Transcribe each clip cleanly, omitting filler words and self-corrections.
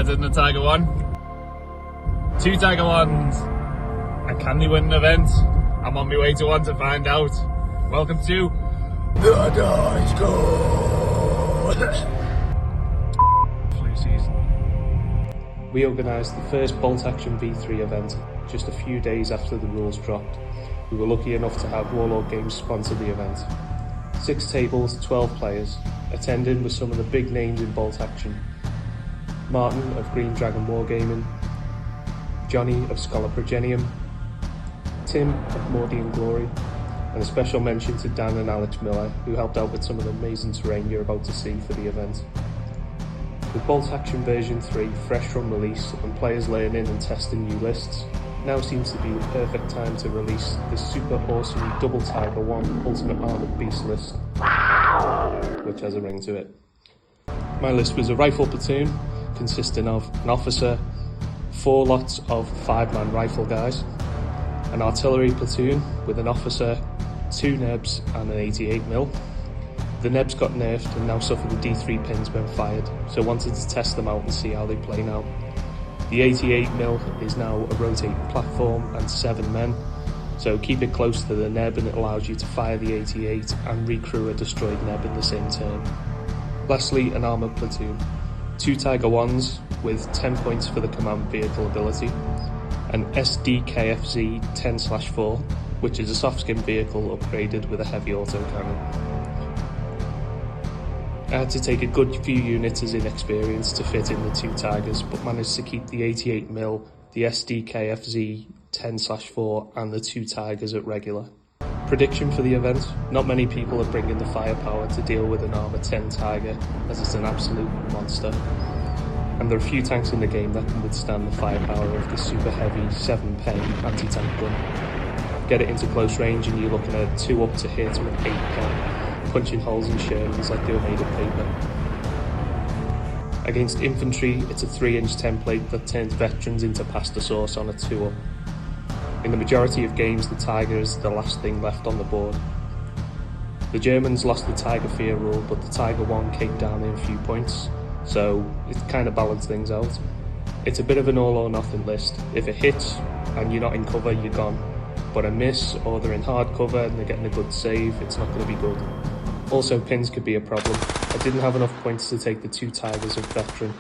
better than the Tiger 1? 2 Tiger 1s. And can they win an event? I'm on my way to one to find out. Welcome to the Dice Course. Flu season. We organised the first Bolt Action V3 event just a few days after the rules dropped. We were lucky enough to have Warlord Games sponsor the event. 6 tables, 12 players. Attending were some of the big names in Bolt Action. Martin of Green Dragon Wargaming, Johnny of Scholar Progenium, Tim of Mordian Glory, and a special mention to Dan and Alex Miller, who helped out with some of the amazing terrain you're about to see for the event. With Bolt Action version 3 fresh from release and players learning and testing new lists, now seems to be the perfect time to release this super awesome Double Tiger 1 Ultimate Armoured Beast list, which has a ring to it. My list was a rifle platoon consisting of an officer, 4 lots of 5-man rifle guys, an artillery platoon with an officer, 2 nebs and an 88mm. The nebs got nerfed and now suffer the D3 pins when fired, so wanted to test them out and see how they play now. The 88mm is now a rotating platform and 7 men, so keep it close to the neb and it allows you to fire the 88 and recrew a destroyed neb in the same turn. Lastly, an armoured platoon. 2 Tiger 1s with 10 points for the command vehicle ability, an SDKFZ 10/4, which is a soft skin vehicle upgraded with a heavy autocannon. I had to take a good few units as inexperienced to fit in the 2 Tigers, but managed to keep the 88mm, the SDKFZ 10/4 and the 2 Tigers at regular. Prediction for the event: not many people are bringing the firepower to deal with an Armour 10 Tiger, as it's an absolute monster. And there are a few tanks in the game that can withstand the firepower of the super heavy 7-pen anti-tank gun. Get it into close range and you're looking at 2 up to hit with 8-pen, punching holes in Shermans like they were made of paper. Against infantry, it's a 3-inch template that turns veterans into pasta sauce on a 2-up. In the majority of games, the Tiger is the last thing left on the board. The Germans lost the Tiger Fear rule, but the Tiger 1 came down in a few points, so it kind of balanced things out. It's a bit of an all or nothing list. If it hits and you're not in cover, you're gone. But a miss, or they're in hard cover and they're getting a good save, it's not going to be good. Also, pins could be a problem. I didn't have enough points to take the 2 Tigers of veteran.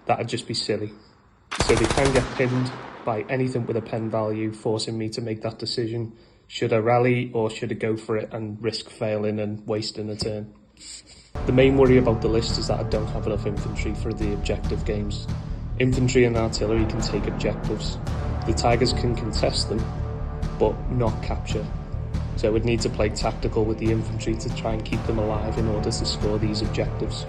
That'd just be silly. So they can get pinned by anything with a pen value, forcing me to make that decision. Should I rally or should I go for it and risk failing and wasting a turn? The main worry about the list is that I don't have enough infantry for the objective games. Infantry and artillery can take objectives. The Tigers can contest them, but not capture. So I would need to play tactical with the infantry to try and keep them alive in order to score these objectives.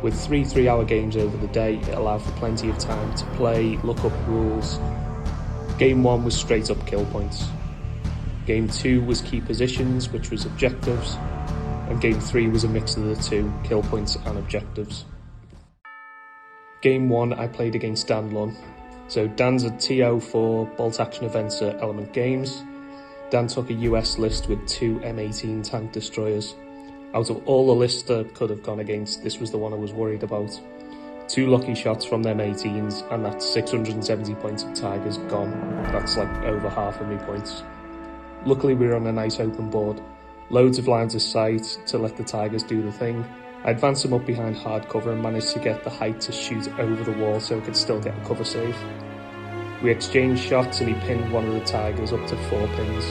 With 3 3-hour games over the day, it allowed for plenty of time to play, look up rules. Game 1 was straight up kill points. Game 2 was key positions, which was objectives. And Game 3 was a mix of the 2, kill points and objectives. Game 1 I played against Dan Lunn. So Dan's a TO for Bolt Action events at Element Games. Dan took a US list with 2 M18 tank destroyers. Out of all the lists I could have gone against, this was the one I was worried about. 2 lucky shots from them 18s and that's 670 points of Tigers gone. That's like over half of my points. Luckily we were on a nice open board. Loads of lines of sight to let the Tigers do the thing. I advanced them up behind hard cover and managed to get the height to shoot over the wall so I could still get a cover save. We exchanged shots and he pinned one of the Tigers up to 4 pins.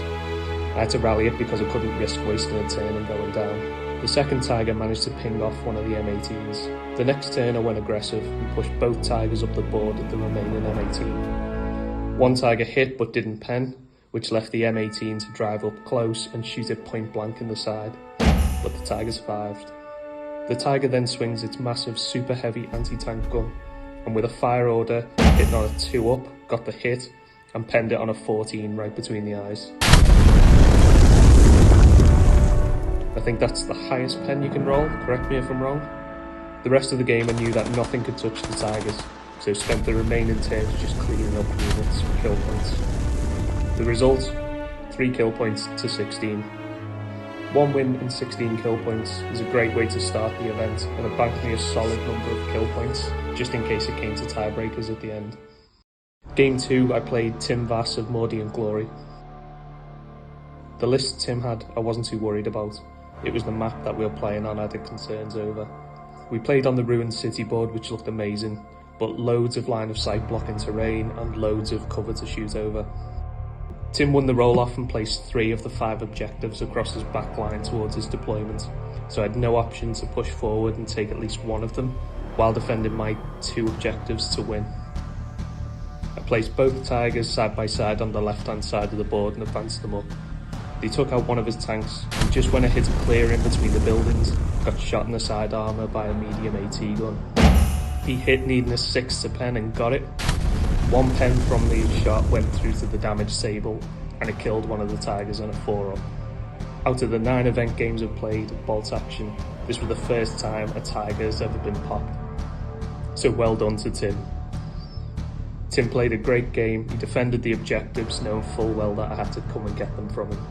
I had to rally it because I couldn't risk wasting a turn and going down. The second Tiger managed to ping off one of the M18s. The next turn I went aggressive and pushed both Tigers up the board at the remaining M18. One Tiger hit but didn't pen, which left the M18 to drive up close and shoot it point blank in the side, but the Tiger survived. The Tiger then swings its massive super heavy anti-tank gun, and with a fire order, hitting on a 2-up, got the hit, and penned it on a 14 right between the eyes. I think that's the highest pen you can roll, correct me if I'm wrong. The rest of the game I knew that nothing could touch the Tigers, so spent the remaining turns just cleaning up units for kill points. The result? 3 kill points to 16. 1 win and 16 kill points is a great way to start the event, and it banked me a solid number of kill points, just in case it came to tiebreakers at the end. Game 2, I played Tim Vass of Mordiant Glory. The list Tim had, I wasn't too worried about. It was the map that we were playing on I had concerns over. We played on the Ruined City board, which looked amazing, but loads of line of sight blocking terrain and loads of cover to shoot over. Tim won the roll-off and placed 3 of the 5 objectives across his back line towards his deployment, so I had no option to push forward and take at least one of them, while defending my 2 objectives to win. I placed both Tigers side by side on the left-hand side of the board and advanced them up. They took out one of his tanks, and just when I hit a clear in between the buildings, got shot in the side armour by a medium AT gun. He hit needing a 6 to pen and got it. 1 pen from the shot went through to the damaged Sable, and it killed one of the Tigers on a 4-up. Out of the 9 event games I've played at Bolt Action, this was the first time a Tiger has ever been popped. So well done to Tim. Tim played a great game. He defended the objectives, knowing full well that I had to come and get them from him.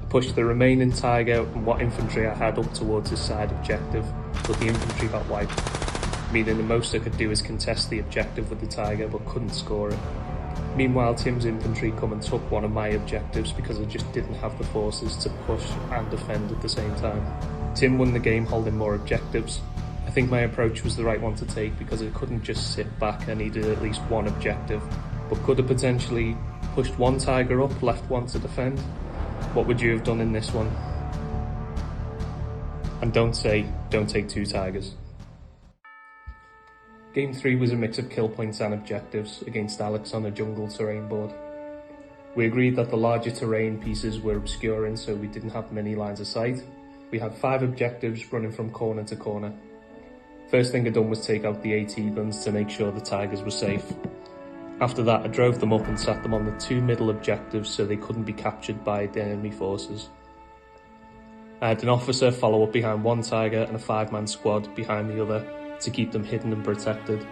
I pushed the remaining Tiger and what infantry I had up towards his side objective, but the infantry got wiped, meaning the most I could do is contest the objective with the Tiger but couldn't score it. Meanwhile, Tim's infantry come and took one of my objectives because I just didn't have the forces to push and defend at the same time. Tim won the game holding more objectives. I think my approach was the right one to take because I couldn't just sit back. I needed at least one objective, but could have potentially pushed one Tiger up, left one to defend. What would you have done in this one? And don't take 2 Tigers. Game 3 was a mix of kill points and objectives against Alex on a jungle terrain board. We agreed that the larger terrain pieces were obscuring, so we didn't have many lines of sight. We had 5 objectives running from corner to corner. First thing I done was take out the AT guns to make sure the Tigers were safe. After that, I drove them up and sat them on the 2 middle objectives so they couldn't be captured by the enemy forces. I had an officer follow up behind one Tiger and a 5-man squad behind the other to keep them hidden and protected.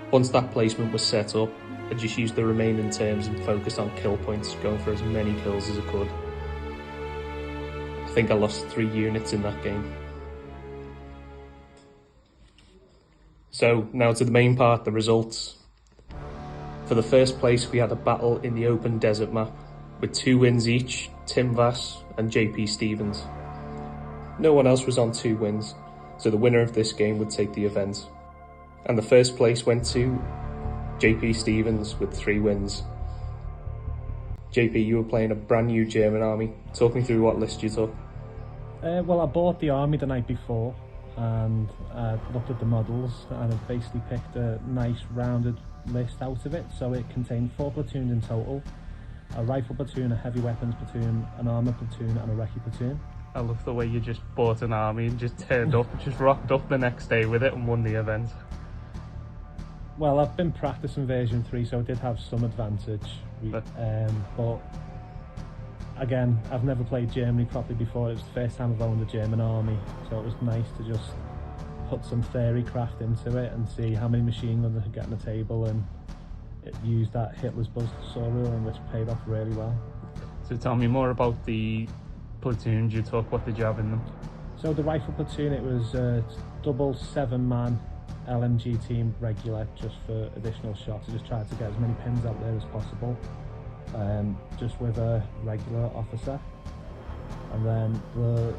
Once that placement was set up, I just used the remaining turns and focused on kill points, going for as many kills as I could. I think I lost 3 units in that game. So now to the main part, the results. For the first place, we had a battle in the open desert map with 2 wins each, Tim Vass and JP Stevens. No one else was on 2 wins, so the winner of this game would take the event. And the first place went to JP Stevens with 3 wins. JP, you were playing a brand new German army. Talk me through what list you took. Well, I bought the army the night before and looked at the models, and I basically picked a nice rounded list out of it. So it contained 4 platoons in total: a rifle platoon, a heavy weapons platoon, an armour platoon and a recce platoon. I love the way you just bought an army and just turned up, just rocked up the next day with it and won the event. Well, I've been practicing version 3, so I did have some advantage. But again, I've never played Germany properly before. It was the first time I've owned a German army, so it was nice to just put some theory craft into it and see how many machine guns I could get on the table, and use that Hitler's buzzsaw rule, and which paid off really well. So tell me more about the platoons you took. What did you have in them? So the rifle platoon, it was a double 7-man LMG team regular, just for additional shots. I just tried to get as many pins out there as possible, just with a regular officer. And then the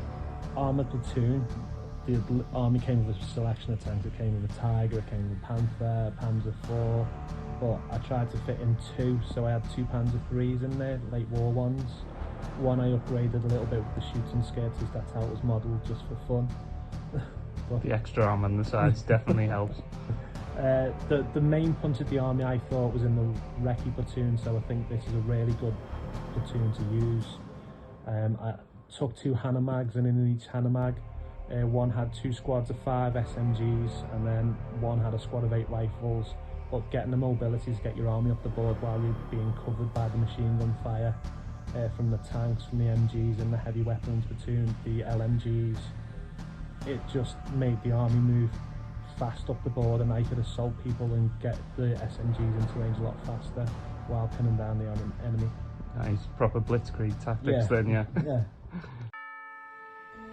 armoured platoon, the army came with a selection of tanks. It came with a Tiger, it came with a Panther, Panzer IV, but I tried to fit in 2, so I had 2 Panzer IIIs in there, late war ones. One I upgraded a little bit with the shooting skirts, as that's how it was modelled, just for fun. But the extra arm on the sides definitely helps. The main punch of the army, I thought, was in the recce platoon, so I think this is a really good platoon to use. I took 2 Hanemags, and in each Hanemag, one had 2 squads of 5 SMGs, and then one had a squad of 8 rifles. But getting the mobility to get your army up the board while you're being covered by the machine gun fire from the tanks, from the MGs and the heavy weapons platoon, the LMGs, it just made the army move fast up the board, and I could assault people and get the SMGs into range a lot faster while pinning down the enemy. Nice, proper blitzkrieg tactics then, yeah. Yeah.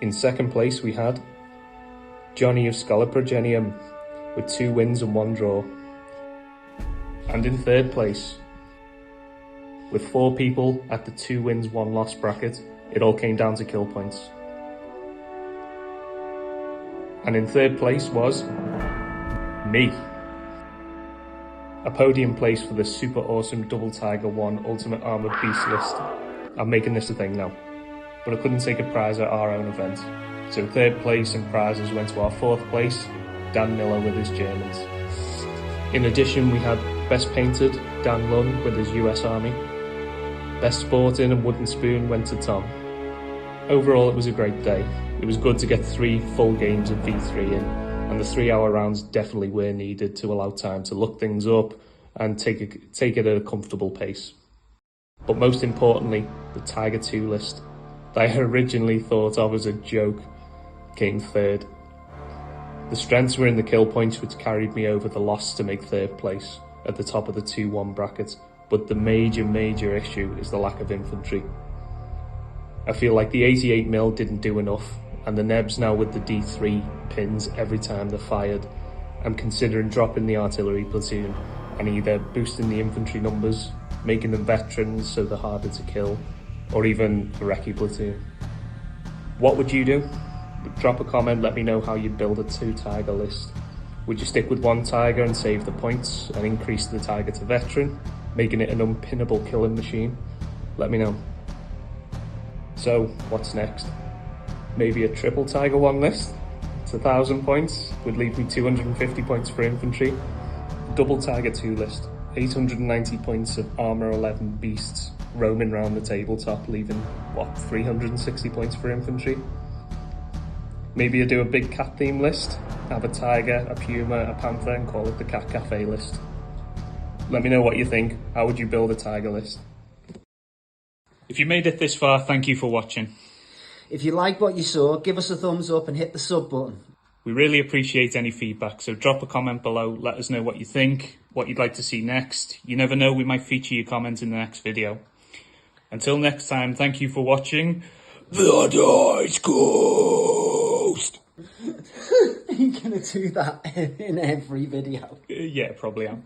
In second place we had Johnny of Scoloprogenium with 2 wins and 1 draw. And in third place, with 4 people at the 2 wins 1 loss bracket, it all came down to kill points. And in third place was me. A podium place for the super awesome Double Tiger 1 Ultimate Armored Beast list. I'm making this a thing now, but I couldn't take a prize at our own event. So third place and prizes went to our fourth place, Dan Miller with his Germans. In addition, we had Best Painted, Dan Lunn with his US Army. Best Sporting and Wooden Spoon went to Tom. Overall, it was a great day. It was good to get 3 full games of V3 in, and the 3-hour rounds definitely were needed to allow time to look things up and take it at a comfortable pace. But most importantly, the Tiger 2 list that I originally thought of as a joke came third. The strengths were in the kill points, which carried me over the loss to make third place at the top of the 2-1 bracket, but the major issue is the lack of infantry. I feel like the 88mm didn't do enough, and the Nebs now with the D3 pins every time they're fired. I'm considering dropping the artillery platoon and either boosting the infantry numbers, making them veterans so they're harder to kill, or even a recce platoon. What would you do? Drop a comment, let me know how you'd build a 2 Tiger list. Would you stick with 1 Tiger and save the points and increase the Tiger to veteran, making it an unpinnable killing machine? Let me know. So, what's next? Maybe a triple Tiger 1 list? It's 1,000 points, would leave me 250 points for infantry. Double Tiger 2 list, 890 points of Armour 11 beasts roaming around the tabletop, leaving, 360 points for infantry? Maybe I do a big cat theme list, have a tiger, a puma, a panther, and call it the Cat Cafe list. Let me know what you think. How would you build a tiger list? If you made it this far, thank you for watching. If you like what you saw, give us a thumbs up and hit the sub button. We really appreciate any feedback, so drop a comment below, let us know what you think, what you'd like to see next. You never know, we might feature your comments in the next video. Until next time, thank you for watching The Dice Ghost! Are you gonna do that in every video? Yeah, probably am.